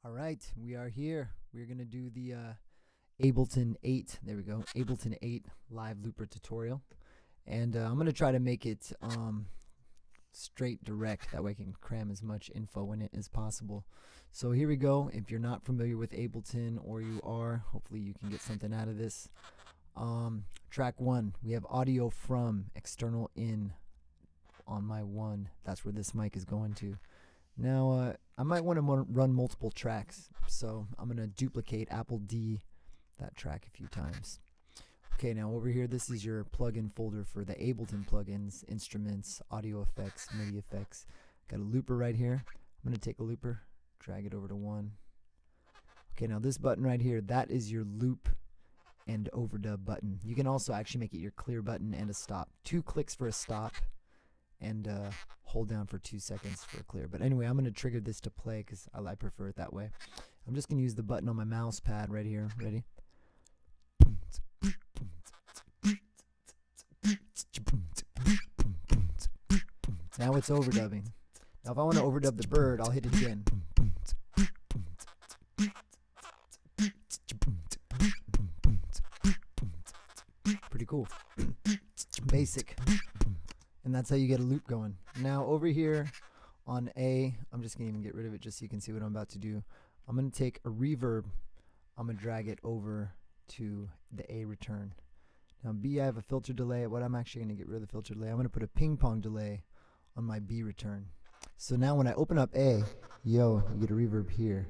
All right, we are here. We're going to do the Ableton 8, there we go, Ableton 8 live looper tutorial. And I'm going to try to make it straight direct, that way I can cram as much info in it as possible. So here we go. If you're not familiar with Ableton, or you are, hopefully you can get something out of this. Track 1, we have audio from external in on my 1. That's where this mic is going to. Now, I might want to run multiple tracks, so I'm going to duplicate Apple D that track a few times. Okay, now over here, this is your plugin folder for the Ableton plugins, instruments, audio effects, MIDI effects. Got a looper right here. I'm going to take a looper, drag it over to 1. Okay, now this button right here, that is your loop and overdub button. You can also actually make it your clear button and a stop. 2 clicks for a stop, and hold down for 2 seconds for a clear. But anyway, I'm going to trigger this to play because I prefer it that way. I'm just going to use the button on my mouse pad right here. Ready? Now it's overdubbing. Now if I want to overdub the bird, I'll hit it again. Pretty cool. Basic. And that's how you get a loop going. Now over here on A, I'm just going to even get rid of it just so you can see what I'm about to do. I'm going to take a reverb. I'm going to drag it over to the A return. Now B, I have a filter delay. What I'm actually going to get rid of the filter delay, I'm going to put a ping pong delay on my B return. So now when I open up A, you get a reverb here.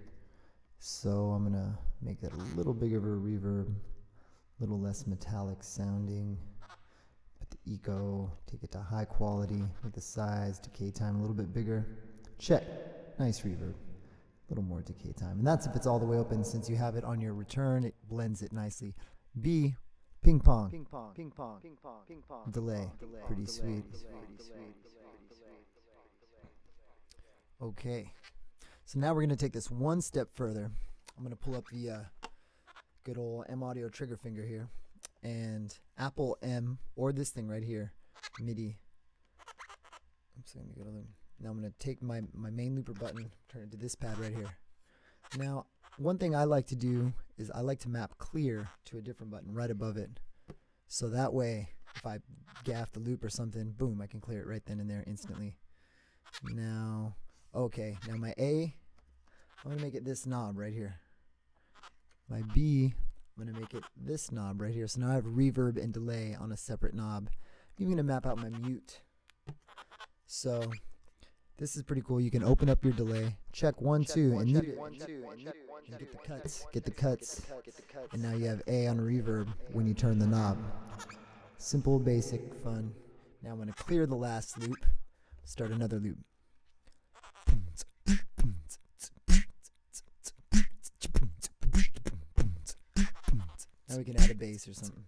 So I'm going to make that a little bigger of a reverb, a little less metallic sounding. Put the echo, take it to high quality, make the size, decay time a little bit bigger. Check. Nice reverb. A little more decay time. And that's if it's all the way open. Since you have it on your return, it blends it nicely. B, ping pong. Ping pong. Ping pong. Ping pong. Ping pong. Delay. Pretty sweet. Okay. So now we're going to take this one step further. I'm going to pull up the good old M Audio trigger finger here. And Apple M, or this thing right here, MIDI. Now I'm going to take my main looper button, turn it to this pad right here. Now, one thing I like to do is I like to map clear to a different button right above it. So that way, if I gaff the loop or something, boom, I can clear it right then and there instantly. Now, okay, now my A, I'm going to make it this knob right here. My B, I'm going to make it this knob right here. So now I have reverb and delay on a separate knob. I'm even going to map out my mute. So this is pretty cool. You can open up your delay, check 1, 2, and mute it. And get the cuts. And now you have A on reverb when you turn the knob. Simple, basic, fun. Now I'm going to clear the last loop, start another loop. Now we can add a bass or something.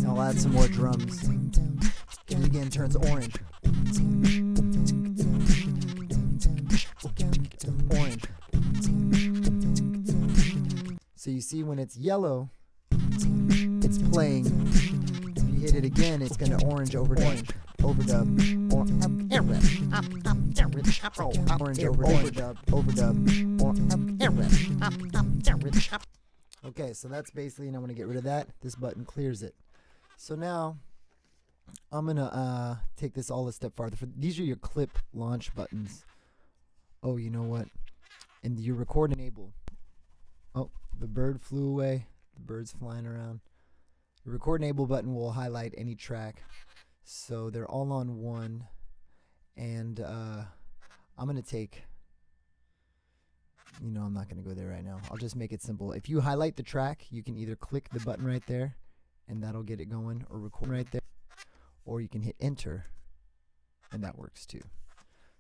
Now I'll add some more drums. Get it again, turns orange. Orange. So you see when it's yellow, it's playing. If you hit it again, it's going to orange overdub. Orange overdub. Okay, so that's basically, and I'm going to get rid of that. This button clears it. So now I'm going to take this all a step farther. These are your clip launch buttons. Oh, you know what? And your record enable. Oh, the bird flew away. The bird's flying around. The record enable button will highlight any track. So they're all on 1. And I'm going to take, I'm not going to go there right now. I'll just make it simple. If you highlight the track, you can either click the button right there, and that'll get it going, or record right there. Or you can hit enter, and that works too.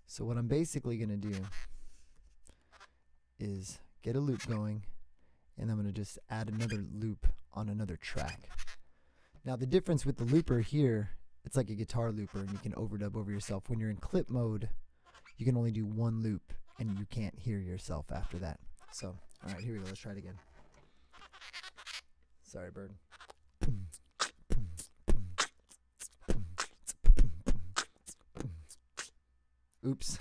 So what I'm basically going to do is get a loop going, and I'm going to just add another loop on another track. Now the difference with the looper here, it's like a guitar looper and you can overdub over yourself. When you're in clip mode, you can only do one loop and you can't hear yourself after that. So, all right, here we go. Let's try it again. Sorry, bird. Oops.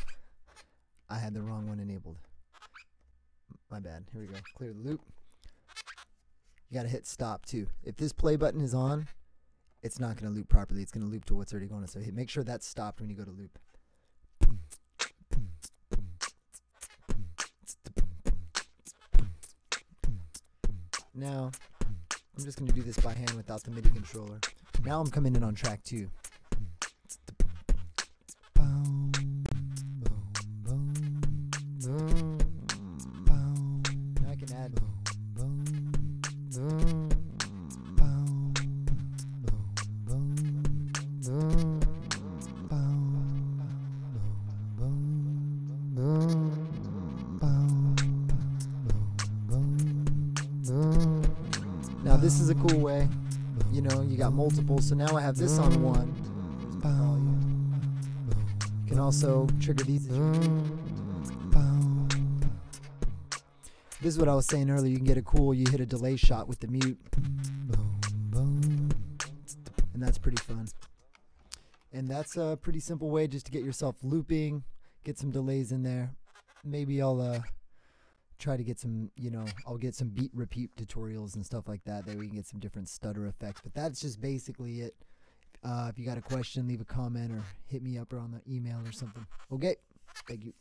I had the wrong one enabled. My bad. Here we go. Clear the loop. You got to hit stop too. If this play button is on, it's not going to loop properly. It's going to loop to what's already going on. So make sure that's stopped when you go to loop. Now, I'm just going to do this by hand without the MIDI controller. Now I'm coming in on track 2. Now I can add. Now this is a cool way, you know, you got multiple, so now I have this on 1. You can also trigger these. This is what I was saying earlier, you can get a cool, you hit a delay shot with the mute. And that's pretty fun. And that's a pretty simple way just to get yourself looping, get some delays in there. Maybe I'll try to get some, you know, I'll get some beat repeat tutorials and stuff like that. That we can get some different stutter effects. But that's just basically it. If you got a question, leave a comment or hit me up or on the email or something. Okay, thank you.